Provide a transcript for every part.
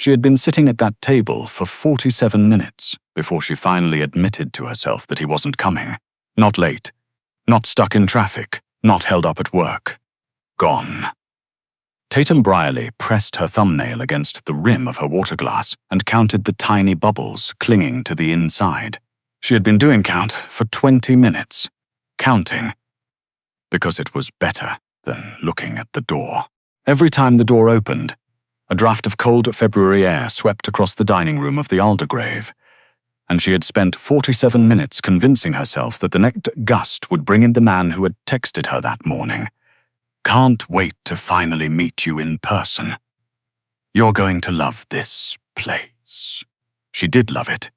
She had been sitting at that table for 47 minutes before she finally admitted to herself that he wasn't coming. Not late, not stuck in traffic, not held up at work. Gone. Tatum Brierley pressed her thumbnail against the rim of her water glass and counted the tiny bubbles clinging to the inside. She had been doing count for 20 minutes. Counting. Because it was better than looking at the door. Every time the door opened, a draft of cold February air swept across the dining room of the Aldergrave, and she had spent 47 minutes convincing herself that the next gust would bring in the man who had texted her that morning. Can't wait to finally meet you in person. You're going to love this place. She did love it.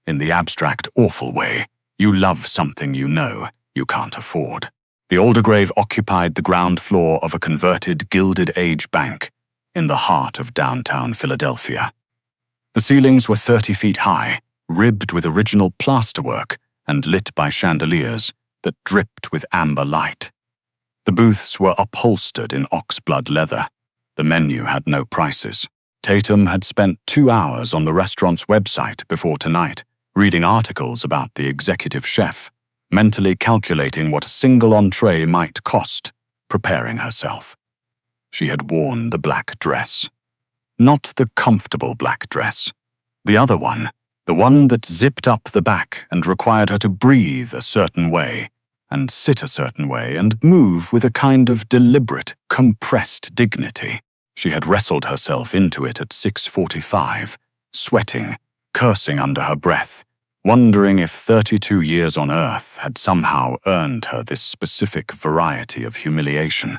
In the abstract, awful way. You love something you know you can't afford. The Aldergrave occupied the ground floor of a converted Gilded Age bank in the heart of downtown Philadelphia. The ceilings were 30 feet high, ribbed with original plasterwork and lit by chandeliers that dripped with amber light. The booths were upholstered in oxblood leather. The menu had no prices. Tatum had spent 2 hours on the restaurant's website before tonight, reading articles about the executive chef, mentally calculating what a single entree might cost, preparing herself. She had worn the black dress. Not the comfortable black dress. The other one, the one that zipped up the back and required her to breathe a certain way, and sit a certain way, and move with a kind of deliberate, compressed dignity. She had wrestled herself into it at 6:45, sweating, cursing under her breath, wondering if 32 years on Earth had somehow earned her this specific variety of humiliation.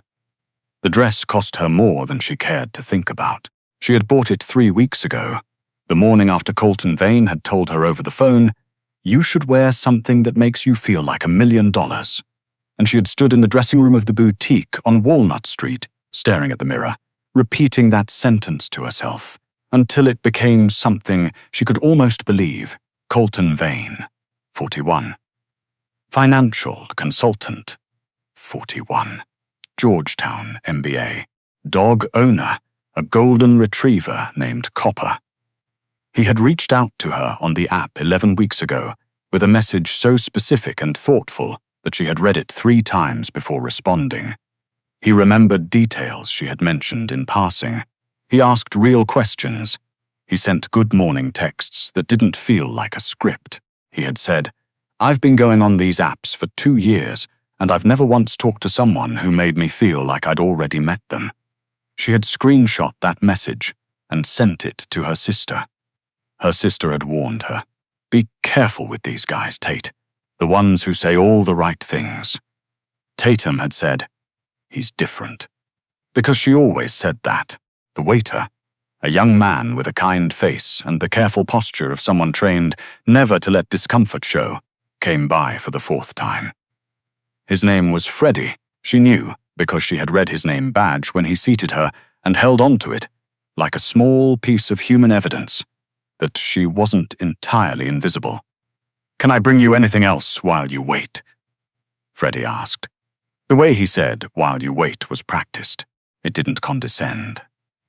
The dress cost her more than she cared to think about. She had bought it 3 weeks ago, the morning after Colton Vane had told her over the phone, "You should wear something that makes you feel like $1 million." And she had stood in the dressing room of the boutique on Walnut Street, staring at the mirror, repeating that sentence to herself, until it became something she could almost believe. Colton Vane, 41. Financial consultant, 41. Georgetown MBA. Dog owner, a golden retriever named Copper. He had reached out to her on the app 11 weeks ago with a message so specific and thoughtful that she had read it 3 times before responding. He remembered details she had mentioned in passing. He asked real questions. He sent good morning texts that didn't feel like a script. He had said, "I've been going on these apps for 2 years, and I've never once talked to someone who made me feel like I'd already met them." She had screenshot that message and sent it to her sister. Her sister had warned her, "Be careful with these guys, Tate. The ones who say all the right things." Tatum had said, "He's different." Because she always said that. The waiter, a young man with a kind face and the careful posture of someone trained never to let discomfort show, came by for the 4th time. His name was Freddie, she knew, because she had read his name badge when he seated her and held on to it, like a small piece of human evidence, that she wasn't entirely invisible. "Can I bring you anything else while you wait?" Freddie asked. The way he said, "while you wait," was practiced. It didn't condescend.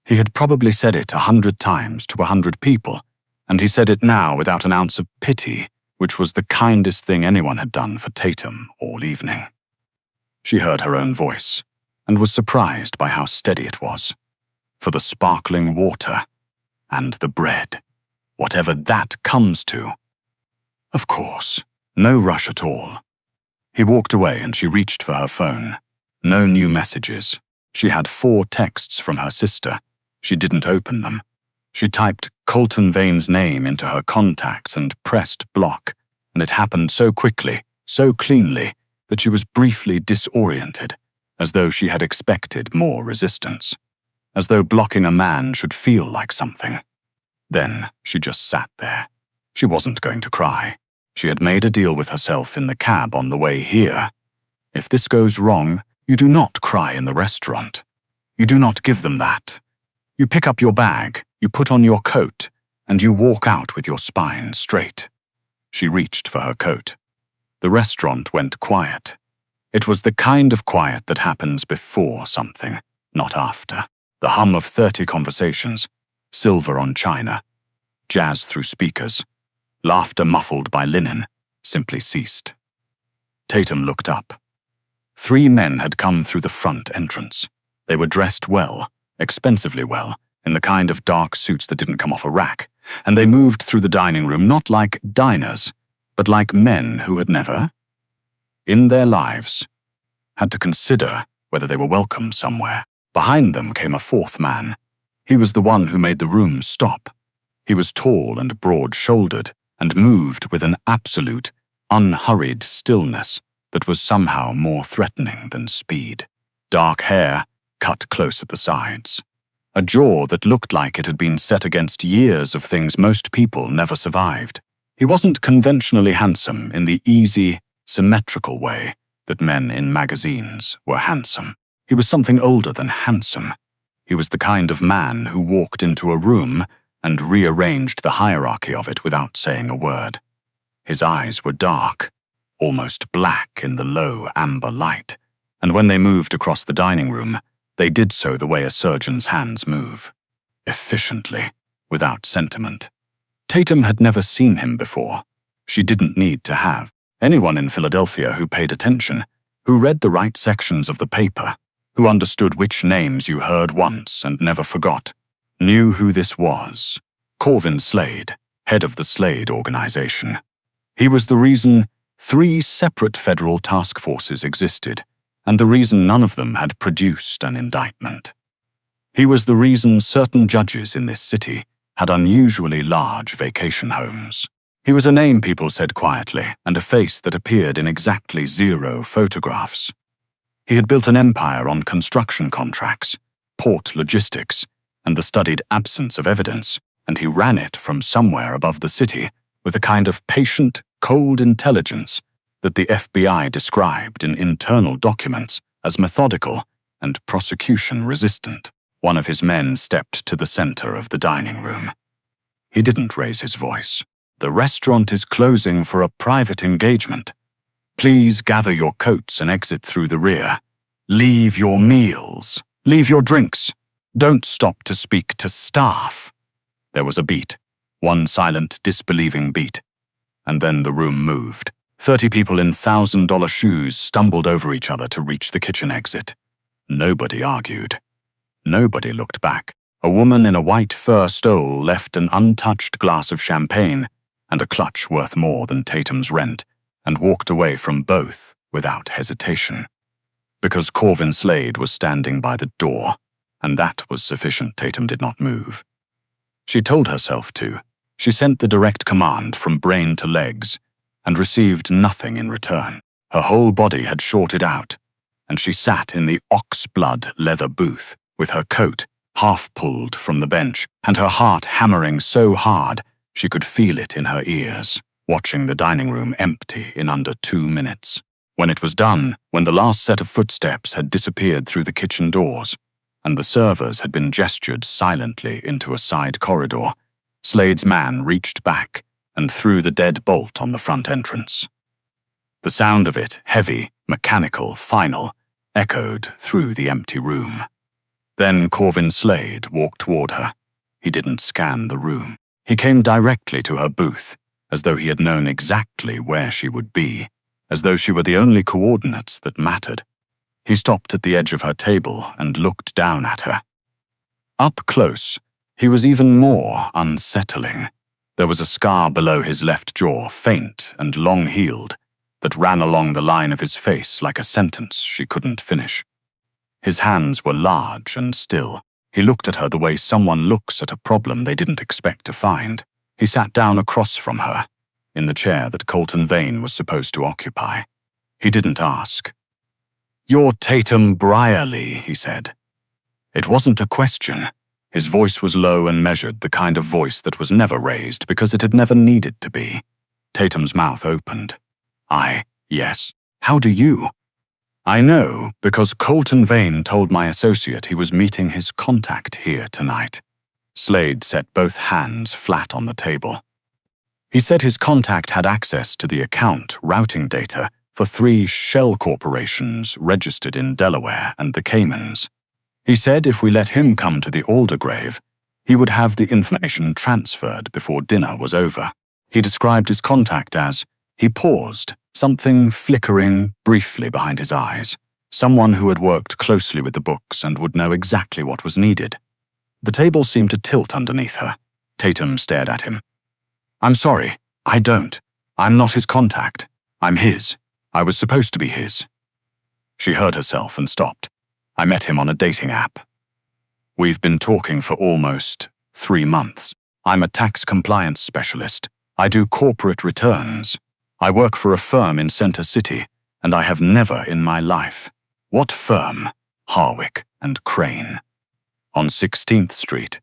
He had probably said it 100 times to 100 people, and he said it now without an ounce of pity, which was the kindest thing anyone had done for Tatum all evening. She heard her own voice, and was surprised by how steady it was. For the sparkling water, and the bread, whatever that comes to. Of course, no rush at all. He walked away and she reached for her phone. No new messages. She had 4 texts from her sister. She didn't open them. She typed Colton Vane's name into her contacts and pressed block, and it happened so quickly, so cleanly, that she was briefly disoriented, as though she had expected more resistance, as though blocking a man should feel like something. Then she just sat there. She wasn't going to cry. She had made a deal with herself in the cab on the way here. If this goes wrong, you do not cry in the restaurant. You do not give them that. You pick up your bag, you put on your coat, and you walk out with your spine straight. She reached for her coat. The restaurant went quiet. It was the kind of quiet that happens before something, not after. The hum of 30 conversations, silver on china, jazz through speakers. Laughter muffled by linen simply ceased. Tatum looked up. 3 men had come through the front entrance. They were dressed well, expensively well, in the kind of dark suits that didn't come off a rack, and they moved through the dining room not like diners, but like men who had never, in their lives, had to consider whether they were welcome somewhere. Behind them came a 4th man. He was the one who made the room stop. He was tall and broad-shouldered and moved with an absolute, unhurried stillness that was somehow more threatening than speed. Dark hair, cut close at the sides. A jaw that looked like it had been set against years of things most people never survived. He wasn't conventionally handsome in the easy, symmetrical way that men in magazines were handsome. He was something older than handsome. He was the kind of man who walked into a room and rearranged the hierarchy of it without saying a word. His eyes were dark, almost black in the low amber light, and when they moved across the dining room, they did so the way a surgeon's hands move, efficiently, without sentiment. Tatum had never seen him before. She didn't need to have. Anyone in Philadelphia who paid attention, who read the right sections of the paper, who understood which names you heard once and never forgot, knew who this was. Corvin Slade, head of the Slade organization. He was the reason 3 separate federal task forces existed, and the reason none of them had produced an indictment. He was the reason certain judges in this city had unusually large vacation homes. He was a name people said quietly and a face that appeared in exactly 0 photographs. He had built an empire on construction contracts, port logistics, and the studied absence of evidence, and he ran it from somewhere above the city with a kind of patient, cold intelligence that the FBI described in internal documents as methodical and prosecution-resistant. One of his men stepped to the center of the dining room. He didn't raise his voice. "The restaurant is closing for a private engagement. Please gather your coats and exit through the rear. Leave your meals. Leave your drinks. Don't stop to speak to staff." There was a beat, one silent, disbelieving beat, and then the room moved. 30 people in $1,000 shoes stumbled over each other to reach the kitchen exit. Nobody argued. Nobody looked back. A woman in a white fur stole left an untouched glass of champagne and a clutch worth more than Tatum's rent, and walked away from both without hesitation. Because Corvin Slade was standing by the door, and that was sufficient. Tatum did not move. She told herself to. She sent the direct command from brain to legs, and received nothing in return. Her whole body had shorted out, and she sat in the ox-blood leather booth, with her coat half pulled from the bench, and her heart hammering so hard she could feel it in her ears, watching the dining room empty in under 2 minutes. When it was done, when the last set of footsteps had disappeared through the kitchen doors, and the servers had been gestured silently into a side corridor, Slade's man reached back and threw the dead bolt on the front entrance. The sound of it, heavy, mechanical, final, echoed through the empty room. Then Corvin Slade walked toward her. He didn't scan the room. He came directly to her booth, as though he had known exactly where she would be, as though she were the only coordinates that mattered. He stopped at the edge of her table and looked down at her. Up close, he was even more unsettling. There was a scar below his left jaw, faint and long-heeled, that ran along the line of his face like a sentence she couldn't finish. His hands were large and still. He looked at her the way someone looks at a problem they didn't expect to find. He sat down across from her, in the chair that Colton Vane was supposed to occupy. He didn't ask. "You're Tatum Brierly," he said. It wasn't a question. His voice was low and measured, the kind of voice that was never raised because it had never needed to be. Tatum's mouth opened. Yes. How do you?" "I know, because Colton Vane told my associate he was meeting his contact here tonight." Slade set both hands flat on the table. He said his contact had access to the account routing data for 3 shell corporations registered in Delaware and the Caymans. He said if we let him come to the Aldergrave, He would have the information transferred before dinner was over. He described his contact as, he paused, something flickering briefly behind his eyes, someone who had worked closely with the books and would know exactly what was needed. The table seemed to tilt underneath her. Tatum stared at him. "I'm sorry, I don't. I'm not his contact. I'm his. I was supposed to be his." She heard herself and stopped. "I met him on a dating app. We've been talking for almost 3 months. I'm a tax compliance specialist. I do corporate returns. I work for a firm in Center City, and I have never in my life." "What firm?" "Harwick and Crane. On 16th Street.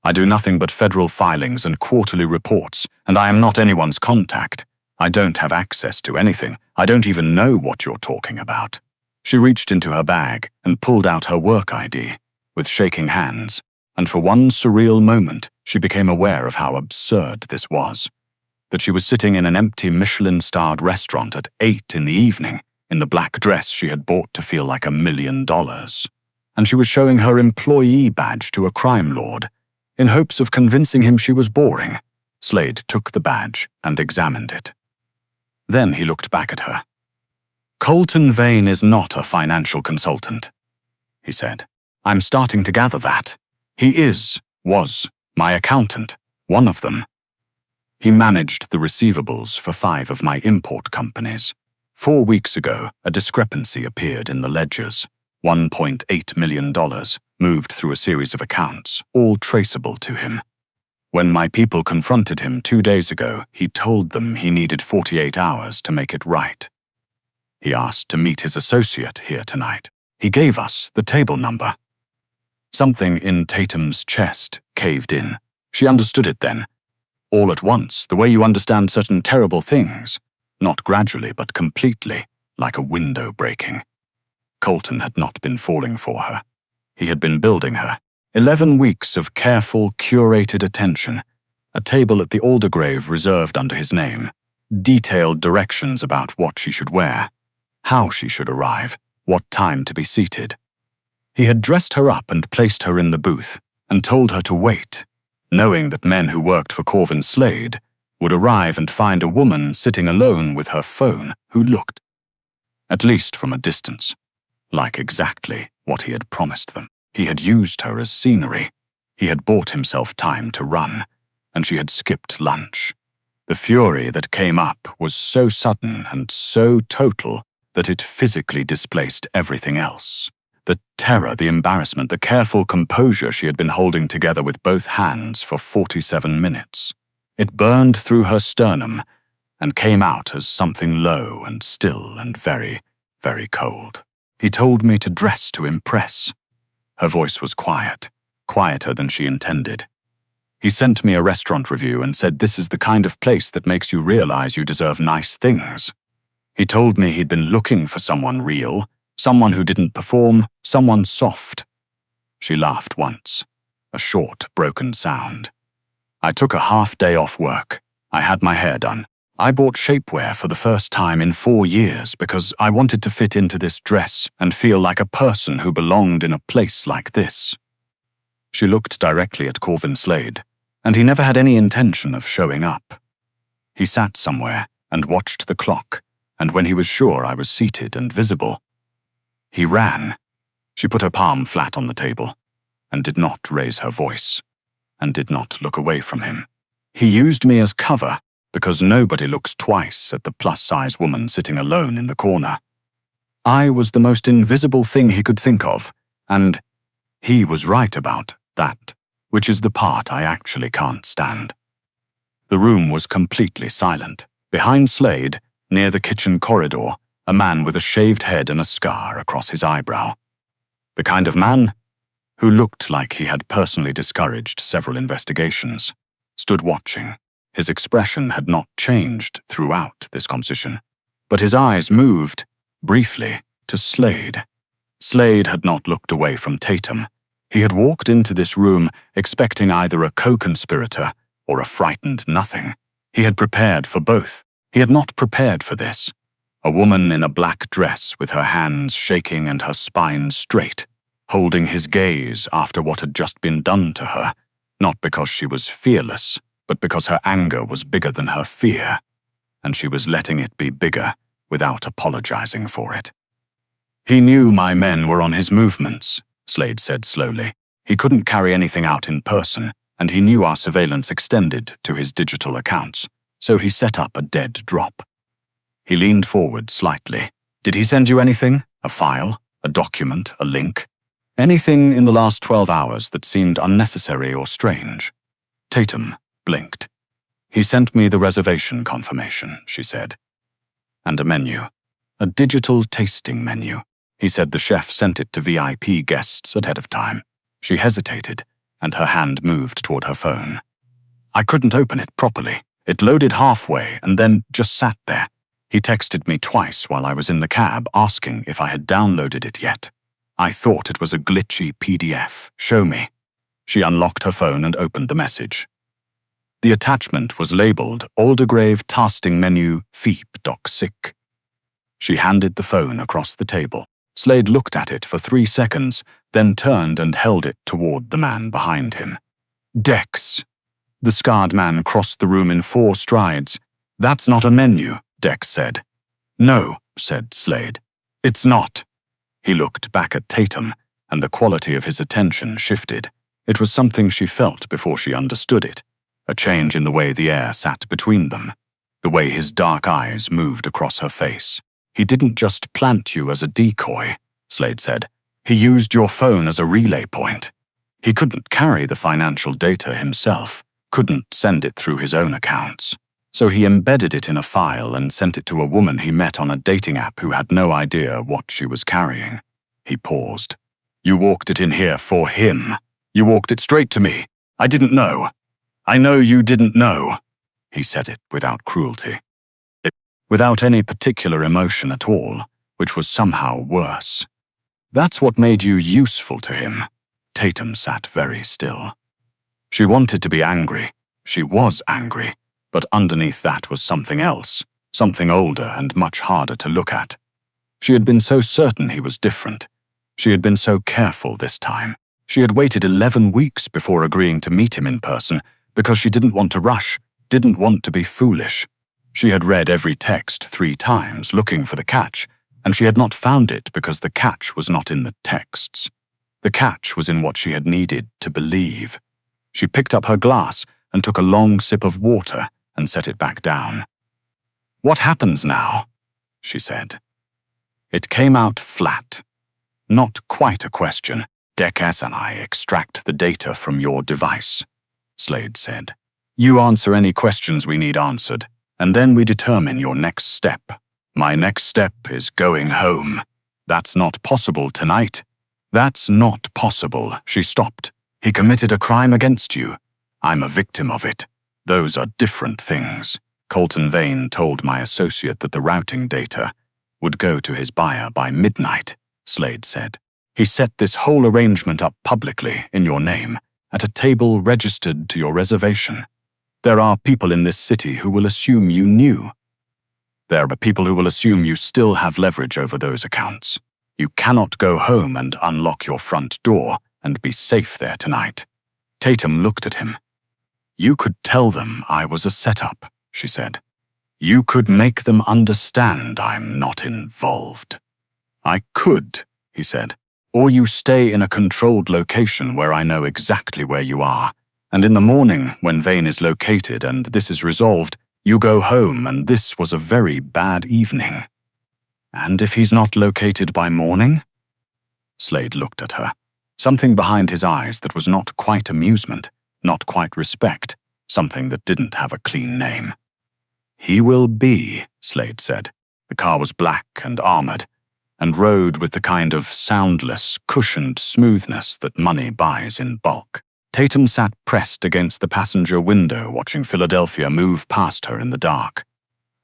I do nothing but federal filings and quarterly reports, and I am not anyone's contact. I don't have access to anything. I don't even know what you're talking about." She reached into her bag and pulled out her work ID, with shaking hands, and for one surreal moment she became aware of how absurd this was. That she was sitting in an empty Michelin-starred restaurant at 8 in the evening, in the black dress she had bought to feel like $1 million. And she was showing her employee badge to a crime lord, in hopes of convincing him she was boring. Slade took the badge and examined it. Then he looked back at her. "Colton Vane is not a financial consultant," he said. "I'm starting to gather that. He was, my accountant, one of them. He managed the receivables for 5 of my import companies. 4 weeks ago, a discrepancy appeared in the ledgers. $1.8 million moved through a series of accounts, all traceable to him. When my people confronted him 2 days ago, he told them he needed 48 hours to make it right. He asked to meet his associate here tonight. He gave us the table number." Something in Tatum's chest caved in. She understood it then. All at once, the way you understand certain terrible things, not gradually but completely, like a window breaking. Colton had not been falling for her. He had been building her. 11 weeks of careful, curated attention. A table at the Aldergrave reserved under his name. Detailed directions about what she should wear, how she should arrive, what time to be seated. He had dressed her up and placed her in the booth, and told her to wait, knowing that men who worked for Corvin Slade would arrive and find a woman sitting alone with her phone who looked, at least from a distance, like exactly what he had promised them. He had used her as scenery. He had bought himself time to run, and she had skipped lunch. The fury that came up was so sudden and so total that it physically displaced everything else. The terror, the embarrassment, the careful composure she had been holding together with both hands for 47 minutes. It burned through her sternum and came out as something low and still and very, very cold. "He told me to dress to impress." Her voice was quiet, quieter than she intended. "He sent me a restaurant review and said this is the kind of place that makes you realize you deserve nice things. He told me he'd been looking for someone real, someone who didn't perform, someone soft." She laughed once, a short, broken sound. "I took a half day off work. I had my hair done. I bought shapewear for the first time in 4 years because I wanted to fit into this dress and feel like a person who belonged in a place like this." She looked directly at Corvin Slade, and he never had any intention of showing up. He sat somewhere and watched the clock, and when he was sure I was seated and visible, he ran. She put her palm flat on the table, and did not raise her voice, and did not look away from him. "He used me as cover, because nobody looks twice at the plus-size woman sitting alone in the corner. I was the most invisible thing he could think of, and he was right about that, which is the part I actually can't stand." The room was completely silent. Behind Slade, near the kitchen corridor, a man with a shaved head and a scar across his eyebrow. The kind of man who looked like he had personally discouraged several investigations, stood watching. His expression had not changed throughout this composition, but his eyes moved, briefly, to Slade. Slade had not looked away from Tatum. He had walked into this room expecting either a co-conspirator or a frightened nothing. He had prepared for both. He had not prepared for this. A woman in a black dress with her hands shaking and her spine straight, holding his gaze after what had just been done to her, not because she was fearless, but because her anger was bigger than her fear, and she was letting it be bigger without apologizing for it. "He knew my men were on his movements," Slade said slowly. "He couldn't carry anything out in person, and he knew our surveillance extended to his digital accounts, so he set up a dead drop." He leaned forward slightly. "Did he send you anything? A file? A document? A link? Anything in the last 12 hours that seemed unnecessary or strange?" Tatum blinked. "He sent me the reservation confirmation," she said. "And a menu. A digital tasting menu. He said the chef sent it to VIP guests ahead of time." She hesitated, and her hand moved toward her phone. "I couldn't open it properly. It loaded halfway and then just sat there. He texted me twice while I was in the cab asking if I had downloaded it yet. I thought it was a glitchy PDF. Show me." She unlocked her phone and opened the message. The attachment was labeled Aldergrave Tasting Menu Feep Doc Sick. She handed the phone across the table. Slade looked at it for 3 seconds, then turned and held it toward the man behind him. "Dex." The scarred man crossed the room in 4 strides. "That's not a menu," Dex said. "No," said Slade. "It's not." He looked back at Tatum, and the quality of his attention shifted. It was something she felt before she understood it, a change in the way the air sat between them, the way his dark eyes moved across her face. "He didn't just plant you as a decoy," Slade said. "He used your phone as a relay point. He couldn't carry the financial data himself, couldn't send it through his own accounts. So he embedded it in a file and sent it to a woman he met on a dating app who had no idea what she was carrying." He paused. "You walked it in here for him. You walked it straight to me. I didn't know. I know you didn't know." He said it without cruelty, without any particular emotion at all, which was somehow worse. "That's what made you useful to him." Tatum sat very still. She wanted to be angry. She was angry. But underneath that was something else, something older and much harder to look at. She had been so certain he was different. She had been so careful this time. She had waited 11 weeks before agreeing to meet him in person because she didn't want to rush, didn't want to be foolish. She had read every text 3 times looking for the catch, and she had not found it because the catch was not in the texts. The catch was in what she had needed to believe. She picked up her glass and took a long sip of water and set it back down. "What happens now?" she said. It came out flat. Not quite a question. "Dex and I extract the data from your device," Slade said. "You answer any questions we need answered, and then we determine your next step. My next step is going home. That's not possible tonight. That's not possible." She stopped. "He committed a crime against you. I'm a victim of it. Those are different things." Colton Vane told my associate that the routing data would go to his buyer by midnight, Slade said. "He set this whole arrangement up publicly in your name, at a table registered to your reservation. There are people in this city who will assume you knew. There are people who will assume you still have leverage over those accounts. You cannot go home and unlock your front door and be safe there tonight." Tatum looked at him. "You could tell them I was a setup," she said. "You could make them understand I'm not involved." "I could," he said. "Or you stay in a controlled location where I know exactly where you are, and in the morning, when Vane is located and this is resolved, you go home and this was a very bad evening." "And if he's not located by morning?" Slade looked at her. Something behind his eyes that was not quite amusement, not quite respect, something that didn't have a clean name. "He will be," Slade said. The car was black and armored, and rode with the kind of soundless, cushioned smoothness that money buys in bulk. Tatum sat pressed against the passenger window watching Philadelphia move past her in the dark.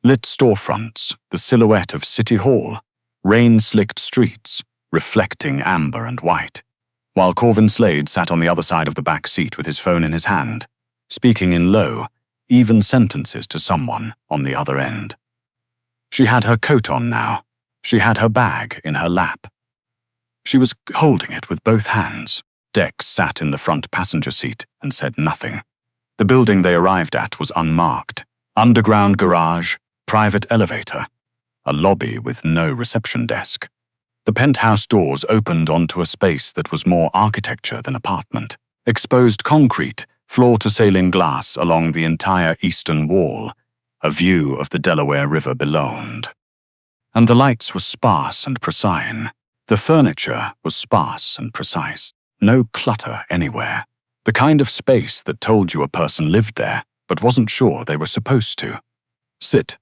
Lit storefronts, the silhouette of City Hall, rain-slicked streets, reflecting amber and white, while Corvin Slade sat on the other side of the back seat with his phone in his hand, speaking in low, even sentences to someone on the other end. She had her coat on now. She had her bag in her lap. She was holding it with both hands. Dex sat in the front passenger seat and said nothing. The building they arrived at was unmarked. Underground garage, private elevator, a lobby with no reception desk. The penthouse doors opened onto a space that was more architecture than apartment. Exposed concrete, floor-to-ceiling glass along the entire eastern wall, a view of the Delaware River below. And the lights were sparse and precise. The furniture was sparse and precise. No clutter anywhere. The kind of space that told you a person lived there, but wasn't sure they were supposed to. "Sit,"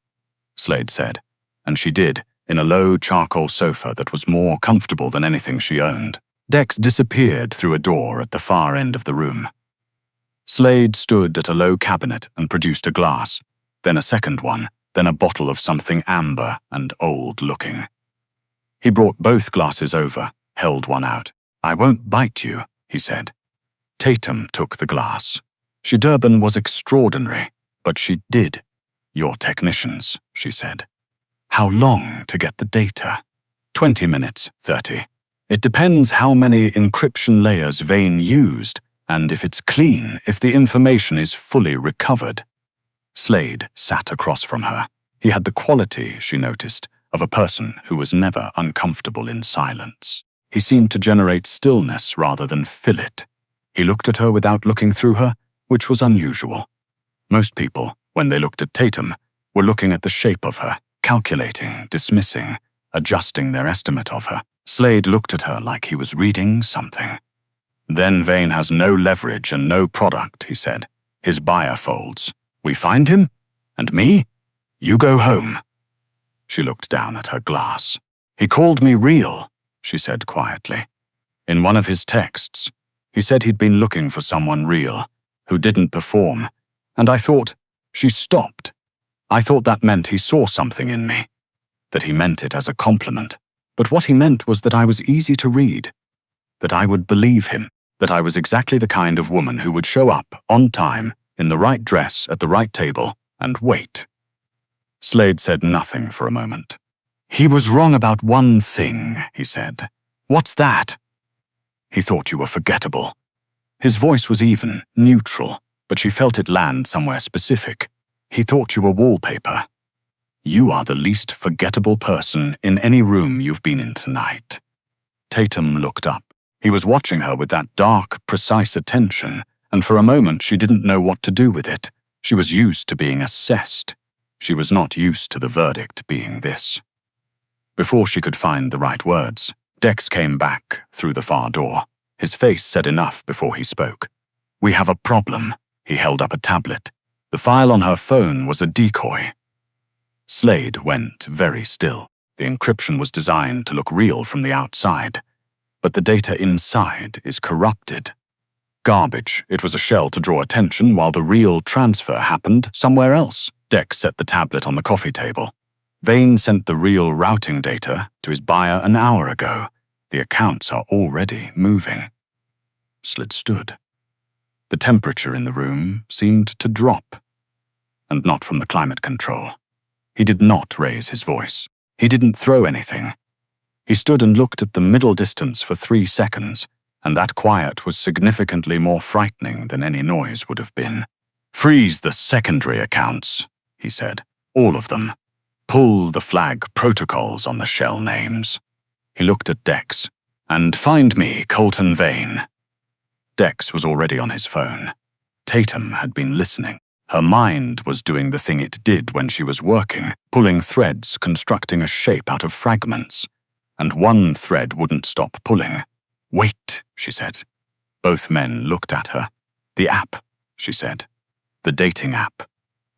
Slade said, and she did, in a low charcoal sofa that was more comfortable than anything she owned. Dex disappeared through a door at the far end of the room. Slade stood at a low cabinet and produced a glass, then a second one, then a bottle of something amber and old-looking. He brought both glasses over, held one out. "I won't bite you," he said. Tatum took the glass. Durban was extraordinary, but she did. "Your technicians," she said. "How long to get the data?" 20 minutes, 30. It depends how many encryption layers Vane used, and if it's clean, if the information is fully recovered. Slade sat across from her. He had the quality, she noticed, of a person who was never uncomfortable in silence. He seemed to generate stillness rather than fill it. He looked at her without looking through her, which was unusual. Most people, when they looked at Tatum, were looking at the shape of her, calculating, dismissing, adjusting their estimate of her. Slade looked at her like he was reading something. "Then Vane has no leverage and no product," he said. "His buyer folds. We find him? And me? You go home." She looked down at her glass. "He called me real," she said quietly. "In one of his texts, he said he'd been looking for someone real, who didn't perform, and I thought," she stopped. "I thought that meant he saw something in me, that he meant it as a compliment. But what he meant was that I was easy to read, that I would believe him, that I was exactly the kind of woman who would show up, on time, in the right dress, at the right table, and wait." Slade said nothing for a moment. "He was wrong about one thing," he said. "What's that?" "He thought you were forgettable." His voice was even, neutral, but she felt it land somewhere specific. "He thought you were wallpaper. You are the least forgettable person in any room you've been in tonight." Tatum looked up. He was watching her with that dark, precise attention, and for a moment she didn't know what to do with it. She was used to being assessed. She was not used to the verdict being this. Before she could find the right words, Dex came back through the far door. His face said enough before he spoke. "We have a problem." He held up a tablet. The file on her phone was a decoy. Slade went very still. The encryption was designed to look real from the outside, but the data inside is corrupted. Garbage. It was a shell to draw attention while the real transfer happened somewhere else. Dex set the tablet on the coffee table. Vane sent the real routing data to his buyer an hour ago. The accounts are already moving. Slade stood. The temperature in the room seemed to drop, and not from the climate control. He did not raise his voice. He didn't throw anything. He stood and looked at the middle distance for 3 seconds, and that quiet was significantly more frightening than any noise would have been. "Freeze the secondary accounts," he said. "All of them. Pull the flag protocols on the shell names." He looked at Dex. "And find me Colton Vane." Dex was already on his phone. Tatum had been listening. Her mind was doing the thing it did when she was working, pulling threads, constructing a shape out of fragments. And one thread wouldn't stop pulling. "Wait," she said. Both men looked at her. "The app," she said. "The dating app."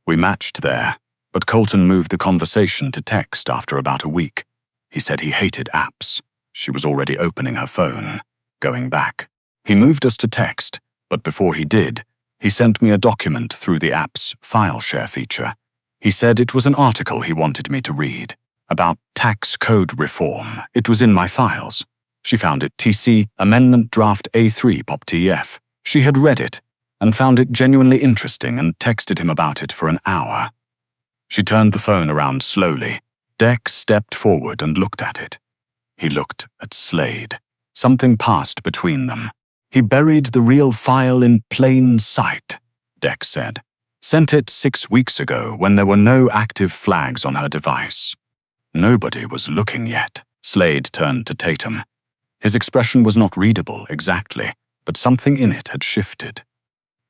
We matched there, but Colton moved the conversation to text after about a week. He said he hated apps. She was already opening her phone, going back. He moved us to text, but before he did, he sent me a document through the app's file share feature. He said it was an article he wanted me to read, about tax code reform. It was in my files. She found it TC Amendment Draft A3 POP-TF. She had read it and found it genuinely interesting and texted him about it for an hour. She turned the phone around slowly. Dex stepped forward and looked at it. He looked at Slade. Something passed between them. He buried the real file in plain sight, Dex said. Sent it 6 weeks ago when there were no active flags on her device. Nobody was looking yet. Slade turned to Tatum. His expression was not readable exactly, but something in it had shifted.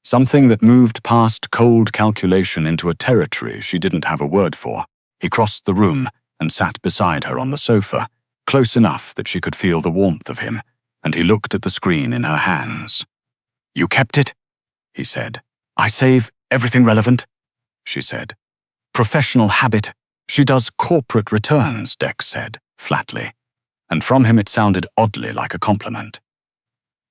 Something that moved past cold calculation into a territory she didn't have a word for. He crossed the room and sat beside her on the sofa, close enough that she could feel the warmth of him, and he looked at the screen in her hands. "You kept it?" he said. "I save everything relevant?" she said. "Professional habit. She does corporate returns," Dex said, flatly, and from him it sounded oddly like a compliment.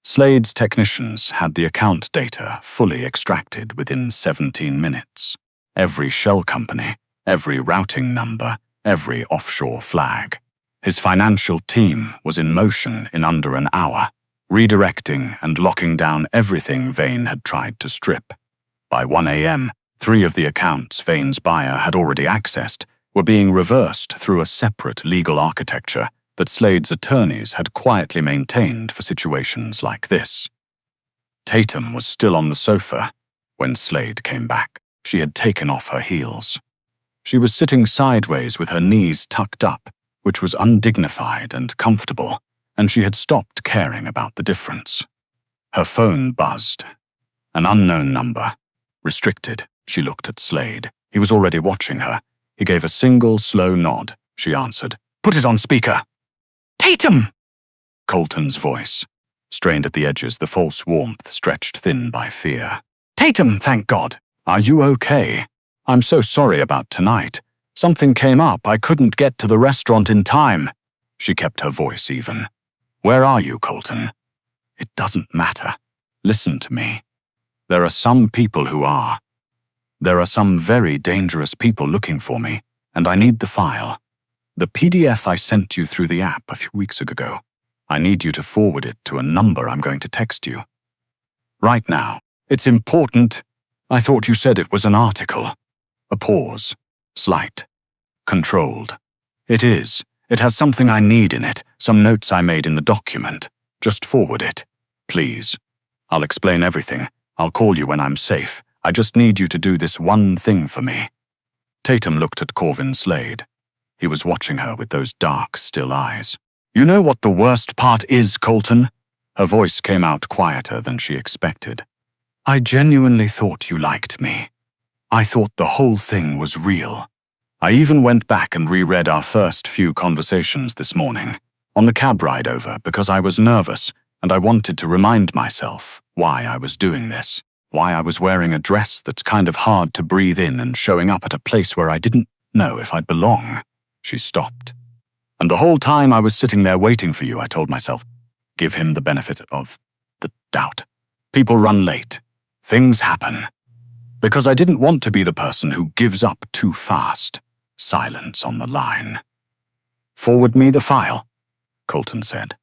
Slade's technicians had the account data fully extracted within 17 minutes. Every shell company, every routing number, every offshore flag. His financial team was in motion in under an hour, redirecting and locking down everything Vane had tried to strip. By 1 a.m., 3 of the accounts Vane's buyer had already accessed were being reversed through a separate legal architecture that Slade's attorneys had quietly maintained for situations like this. Tatum was still on the sofa when Slade came back. She had taken off her heels. She was sitting sideways with her knees tucked up, which was undignified and comfortable, and she had stopped caring about the difference. Her phone buzzed. An unknown number. Restricted. She looked at Slade. He was already watching her. He gave a single, slow nod. She answered. "Put it on speaker." "Tatum!" Colton's voice. Strained at the edges, the false warmth stretched thin by fear. "Tatum, thank God! Are you okay? I'm so sorry about tonight. Something came up. I couldn't get to the restaurant in time." She kept her voice even. "Where are you, Colton?" "It doesn't matter. Listen to me. There are some people who are. There are some very dangerous people looking for me, and I need the file. The PDF I sent you through the app a few weeks ago. I need you to forward it to a number I'm going to text you. Right now. It's important. I thought you said it was an article." A pause. Slight. Controlled. "It is. It has something I need in it, some notes I made in the document. Just forward it. Please. I'll explain everything. I'll call you when I'm safe. I just need you to do this one thing for me." Tatum looked at Corvin Slade. He was watching her with those dark, still eyes. "You know what the worst part is, Colton?" Her voice came out quieter than she expected. "I genuinely thought you liked me. I thought the whole thing was real. I even went back and reread our first few conversations this morning, on the cab ride over, because I was nervous, and I wanted to remind myself why I was doing this, why I was wearing a dress that's kind of hard to breathe in and showing up at a place where I didn't know if I'd belong." She stopped. "And the whole time I was sitting there waiting for you, I told myself, give him the benefit of the doubt. People run late. Things happen. Because I didn't want to be the person who gives up too fast." Silence on the line. "Forward me the file," Colton said.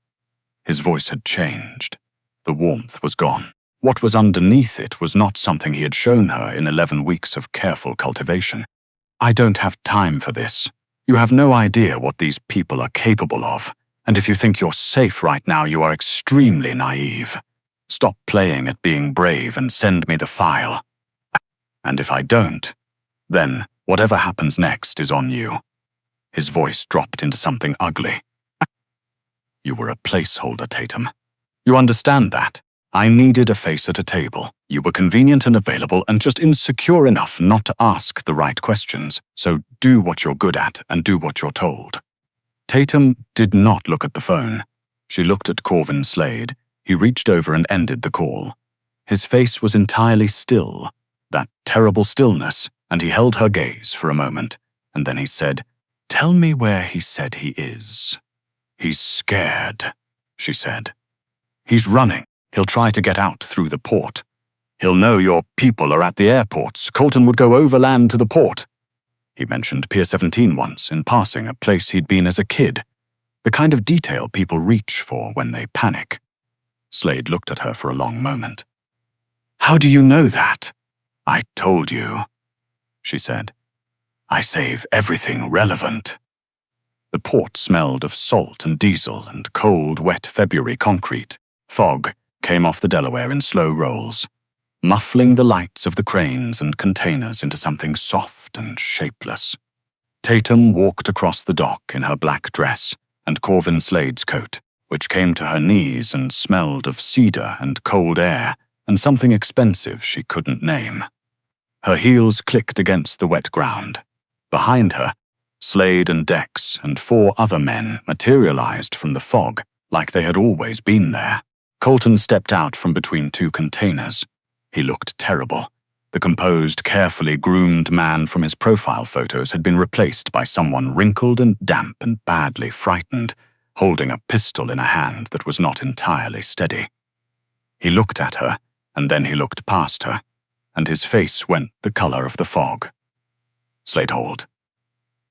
His voice had changed. The warmth was gone. What was underneath it was not something he had shown her in 11 weeks of careful cultivation. "I don't have time for this. You have no idea what these people are capable of, and if you think you're safe right now, you are extremely naive. Stop playing at being brave and send me the file. And if I don't, then whatever happens next is on you." His voice dropped into something ugly. "You were a placeholder, Tatum. You understand that? I needed a face at a table. You were convenient and available and just insecure enough not to ask the right questions, so do what you're good at and do what you're told." Tatum did not look at the phone. She looked at Corvin Slade. He reached over and ended the call. His face was entirely still, that terrible stillness, and he held her gaze for a moment, and then he said, "Tell me where he said he is." "He's scared," she said. "He's running. He'll try to get out through the port. He'll know your people are at the airports. Colton would go overland to the port." He mentioned Pier 17 once, in passing, a place he'd been as a kid. The kind of detail people reach for when they panic. Slade looked at her for a long moment. "How do you know that?" "I told you," she said. "I save everything relevant." The port smelled of salt and diesel and cold, wet February concrete. Fog came off the Delaware in slow rolls, muffling the lights of the cranes and containers into something soft and shapeless. Tatum walked across the dock in her black dress and Corvin Slade's coat, which came to her knees and smelled of cedar and cold air and something expensive she couldn't name. Her heels clicked against the wet ground. Behind her, Slade and Dex and 4 other men materialized from the fog like they had always been there. Colton stepped out from between 2 containers. He looked terrible. The composed, carefully groomed man from his profile photos had been replaced by someone wrinkled and damp and badly frightened, holding a pistol in a hand that was not entirely steady. He looked at her, and then he looked past her, and his face went the color of the fog. Slade hauled.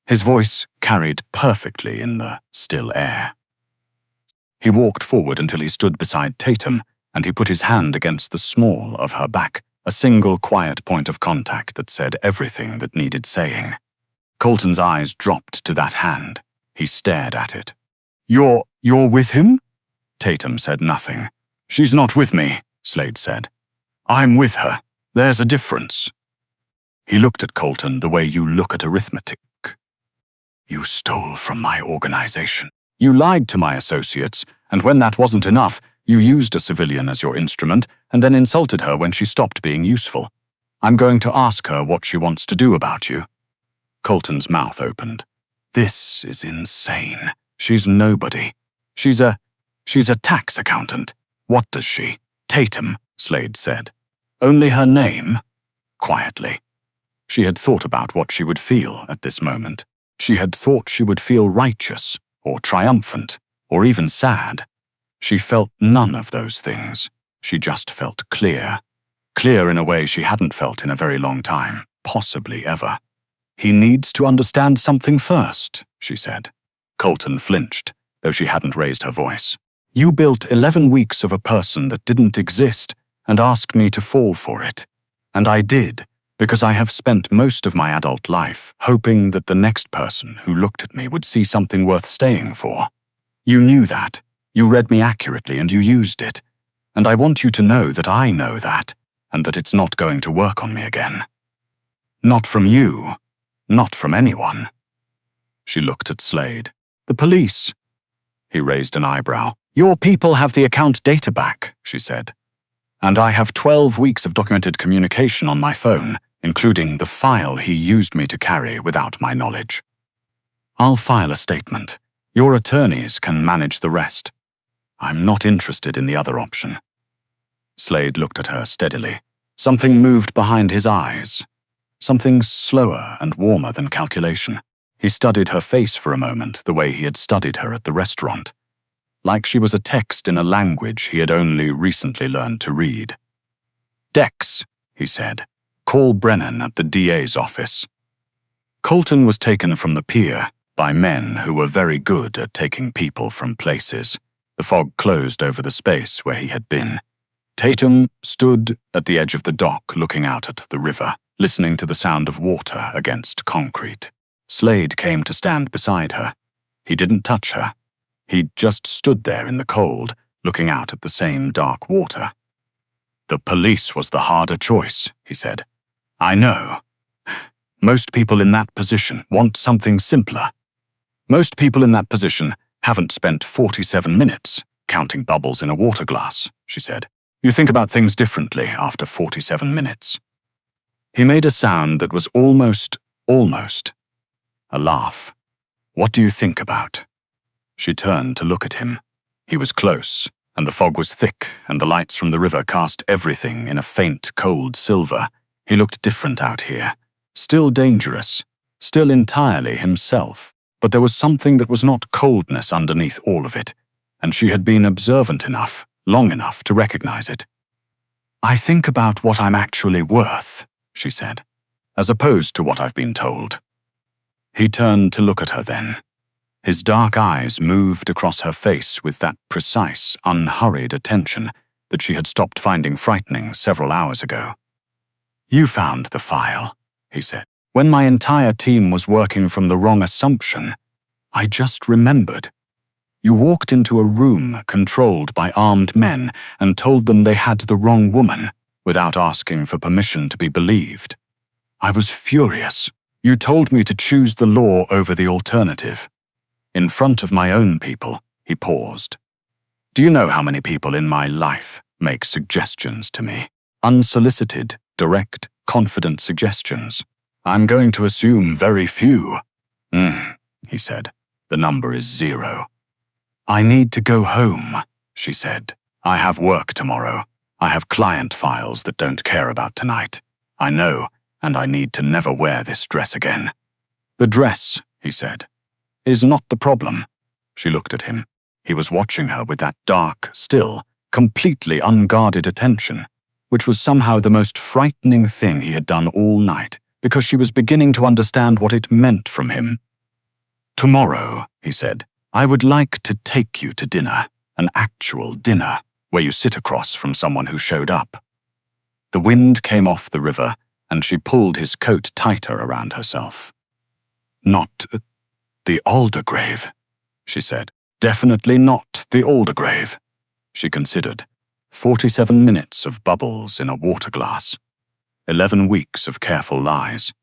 His voice carried perfectly in the still air. He walked forward until he stood beside Tatum, and he put his hand against the small of her back, a single quiet point of contact that said everything that needed saying. Colton's eyes dropped to that hand. He stared at it. You're with him? Tatum said nothing. She's not with me, Slade said. I'm with her. There's a difference. He looked at Colton the way you look at arithmetic. You stole from my organization. You lied to my associates, and when that wasn't enough, you used a civilian as your instrument and then insulted her when she stopped being useful. I'm going to ask her what she wants to do about you. Colton's mouth opened. This is insane. She's nobody. She's a tax accountant. What does she? Tatum, Slade said. Only her name? Quietly. She had thought about what she would feel at this moment. She had thought she would feel righteous, or triumphant, or even sad. She felt none of those things. She just felt clear. Clear in a way she hadn't felt in a very long time, possibly ever. He needs to understand something first, she said. Colton flinched, though she hadn't raised her voice. You built 11 weeks of a person that didn't exist and asked me to fall for it. And I did, because I have spent most of my adult life hoping that the next person who looked at me would see something worth staying for. You knew that. You read me accurately and you used it. And I want you to know that I know that, and that it's not going to work on me again. Not from you. Not from anyone. She looked at Slade. The police. He raised an eyebrow. Your people have the account data back, she said. And I have 12 weeks of documented communication on my phone, including the file he used me to carry without my knowledge. I'll file a statement. Your attorneys can manage the rest. I'm not interested in the other option. Slade looked at her steadily. Something moved behind his eyes. Something slower and warmer than calculation. He studied her face for a moment the way he had studied her at the restaurant, like she was a text in a language he had only recently learned to read. Dex, he said, call Brennan at the DA's office. Colton was taken from the pier by men who were very good at taking people from places. The fog closed over the space where he had been. Tatum stood at the edge of the dock looking out at the river, listening to the sound of water against concrete. Slade came to stand beside her. He didn't touch her. He just stood there in the cold, looking out at the same dark water. The police was the harder choice, he said. I know. Most people in that position want something simpler. Most people in that position haven't spent 47 minutes counting bubbles in a water glass, she said. You think about things differently after 47 minutes. He made a sound that was almost a laugh. What do you think about? She turned to look at him. He was close, and the fog was thick, and the lights from the river cast everything in a faint, cold silver. He looked different out here. Still dangerous. Still entirely himself. But there was something that was not coldness underneath all of it, and she had been observant enough, long enough to recognize it. I think about what I'm actually worth, she said, as opposed to what I've been told. He turned to look at her then. His dark eyes moved across her face with that precise, unhurried attention that she had stopped finding frightening several hours ago. You found the file, he said. When my entire team was working from the wrong assumption, I just remembered. You walked into a room controlled by armed men and told them they had the wrong woman, without asking for permission to be believed. I was furious. You told me to choose the law over the alternative. In front of my own people, he paused. Do you know how many people in my life make suggestions to me? Unsolicited, direct, confident suggestions. I'm going to assume very few. He said. The number is 0. I need to go home, she said. I have work tomorrow. I have client files that don't care about tonight. I know, and I need to never wear this dress again. The dress, he said, is not the problem. She looked at him. He was watching her with that dark, still, completely unguarded attention, which was somehow the most frightening thing he had done all night, because she was beginning to understand what it meant from him. Tomorrow, he said, I would like to take you to dinner, an actual dinner, where you sit across from someone who showed up. The wind came off the river, and she pulled his coat tighter around herself. Not the Aldergrave, she said. Definitely not the Aldergrave. She considered. 47 minutes of bubbles in a water glass. 11 weeks of careful lies.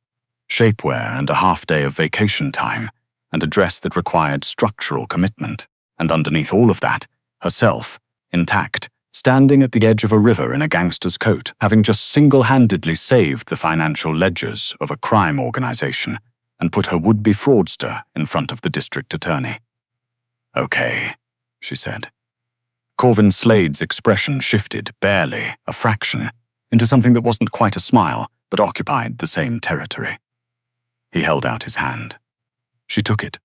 Shapewear and a half-day of vacation time, and a dress that required structural commitment. And underneath all of that, herself, intact, standing at the edge of a river in a gangster's coat, having just single-handedly saved the financial ledgers of a crime organization and put her would-be fraudster in front of the district attorney. Okay, she said. Corvin Slade's expression shifted, barely, a fraction, into something that wasn't quite a smile, but occupied the same territory. He held out his hand. She took it.